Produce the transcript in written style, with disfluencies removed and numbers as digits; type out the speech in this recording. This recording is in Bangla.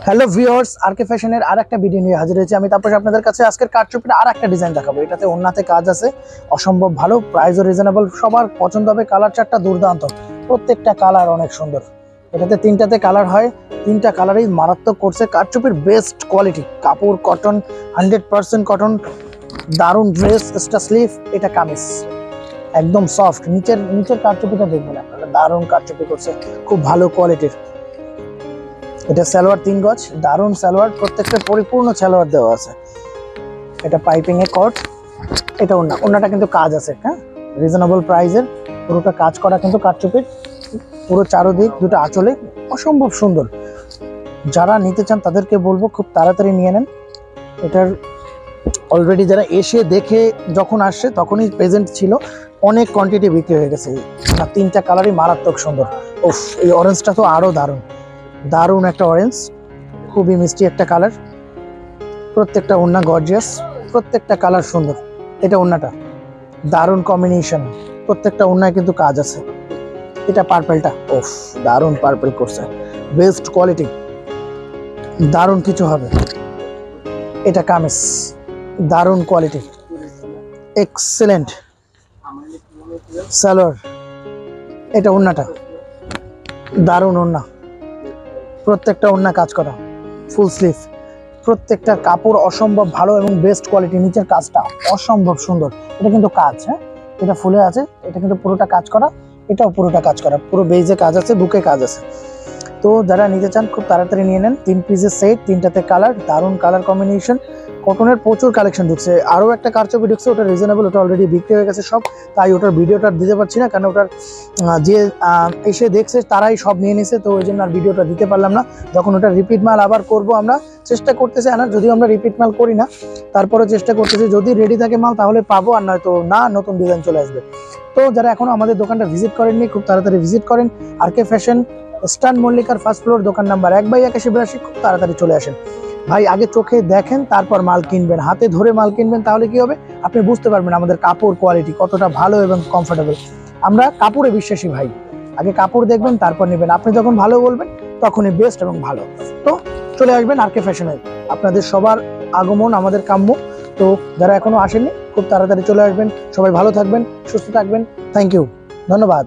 হ্যালো ভিউয়ার্স, আরকে ফ্যাশনের আরেকটা ভিডিও নিয়ে হাজির হয়েছি আমি। তারপর আপনাদের কাছে আজকের কারচুপির আরেকটা ডিজাইন দেখাবো। এটাতে ওন্নাতে কাজ আছে, অসম্ভব ভালো, প্রাইসও রিজনেবল, সবার পছন্দ হবে। কালার চারটা দুর্দান্ত, প্রত্যেকটা কালার অনেক সুন্দর। এটাতে তিনটাতে কালার হয়, তিনটা কালারই মারাত্মক করছে। কারচুপির বেস্ট কোয়ালিটি, কাপড় কটন, 100% কটন, দারুণ ড্রেস, এক্সট্রা স্লিভ। এটা কামিজ একদম সফট। নিচের কারচুপিটা দেখবেন আপনারা, দারুণ কারচুপি করছে, খুব ভালো কোয়ালিটির। এটা সালোয়ার 3 গজ, দারুণ সালোয়ার, প্রত্যেকটা পরিপূর্ণ সালোয়ার দেওয়া আছে। এটা পাইপিং এ কট। এটা ওন্নাটা কিন্তু কাজ আছে, হ্যাঁ, রিজনেবল প্রাইসের, পুরোটা কাজ করা কিন্তু কারচুপির, পুরো চারোদিক দুটো আঁচলে অসম্ভব সুন্দর। যারা নিতে চান তাদেরকে বলবো খুব তাড়াতাড়ি নিয়ে নেন। এটার অলরেডি যারা এসে দেখে যখন আসছে তখনই প্রেজেন্ট ছিল, অনেক কোয়ান্টিটি বিক্রি হয়ে গেছে। না, তিনটা কালারই মারাত্মক সুন্দর। ওফ, এই অরেঞ্জটা তো আরো দারুণ, দারুণ একটা অরেঞ্জ, খুবই মিষ্টি একটা কালার। প্রত্যেকটা ওন্না গর্জিয়াস, প্রত্যেকটা কালার সুন্দর। এটা ওন্নাটা দারুণ কম্বিনেশন, প্রত্যেকটা ওন্নায় কিন্তু কাজ আছে। এটা পার্পলটা, ওফ, দারুণ পার্পল করছে, বেস্ট কোয়ালিটি, দারুণ কিছু হবে। এটা কামিজ, দারুণ কোয়ালিটি, এক্সেলেন্ট সালোয়ার। এটা ওন্নাটা, দারুণ ওন্না, প্রত্যেকটা ওন্না কাজ করা, ফুল স্লিভ, প্রত্যেকটা কাপড় অসম্ভব ভালো এবং বেস্ট কোয়ালিটি। নিচের কাজটা অসম্ভব সুন্দর। এটা কিন্তু কাজ, হ্যাঁ, এটা ফুলে আছে, এটা কিন্তু পুরোটা কাজ করা, এটাও পুরোটা কাজ করা, পুরো বেজে কাজ আছে, বুকে কাজ আছে। তো যারা নিতে চান খুব তাড়াতাড়ি নিয়ে নেন। 3 পিসের সেট, তিনটাতে কালার, দারুণ কালার কম্বিনেশন। কটনের প্রচুর কালেকশন ঢুকছে, আরও একটা কারচুপি ঢুকছে, ওটা রিজনেবল, ওটা অলরেডি বিক্রি হয়ে গেছে সব, তাই ওটার ভিডিওটা দিতে পারছি না, কারণ ওটার যে এসে দেখছে তারাই সব নিয়ে নিছে, তো ওই জন্য আর ভিডিওটা দিতে পারলাম না। যখন ওটা রিপিট মাল আবার করব, আমরা চেষ্টা করতেছি আনার, যদিও আমরা রিপিট মাল করি না, তারপরে চেষ্টা করতেছি যদি রেডি থাকে মাল তাহলে পাবো, আর নয়তো না, নতুন ডিজাইন চলে আসবে। তো যারা এখনো আমাদের দোকানটা ভিজিট করেননি খুব তাড়াতাড়ি ভিজিট করেন। আরকে ফ্যাশন, স্টান মল্লিকার ফার্স্ট ফ্লোর, দোকান নাম্বার 1/8182। খুব তাড়াতাড়ি চলে আসেন ভাই। আগে চোখে দেখেন, তারপর মাল কিনবেন, হাতে ধরে মাল কিনবেন, তাহলে কি হবে, আপনি বুঝতে পারবেন আমাদের কাপড় কোয়ালিটি কতটা ভালো এবং কমফোর্টেবল। আমরা কাপড়ে বিশ্বাসী ভাই, আগে কাপড় দেখবেন তারপর নেবেন। আপনি যখন ভালো বলবেন তখনই বেস্ট এবং ভালো। তো চলে আসবেন আরকে ফ্যাশনে, আপনাদের সবার আগমন আমাদের কাম্য। তো যারা এখনো আসেননি খুব তাড়াতাড়ি চলে আসবেন। সবাই ভালো থাকবেন, সুস্থ থাকবেন। থ্যাংক ইউ, ধন্যবাদ।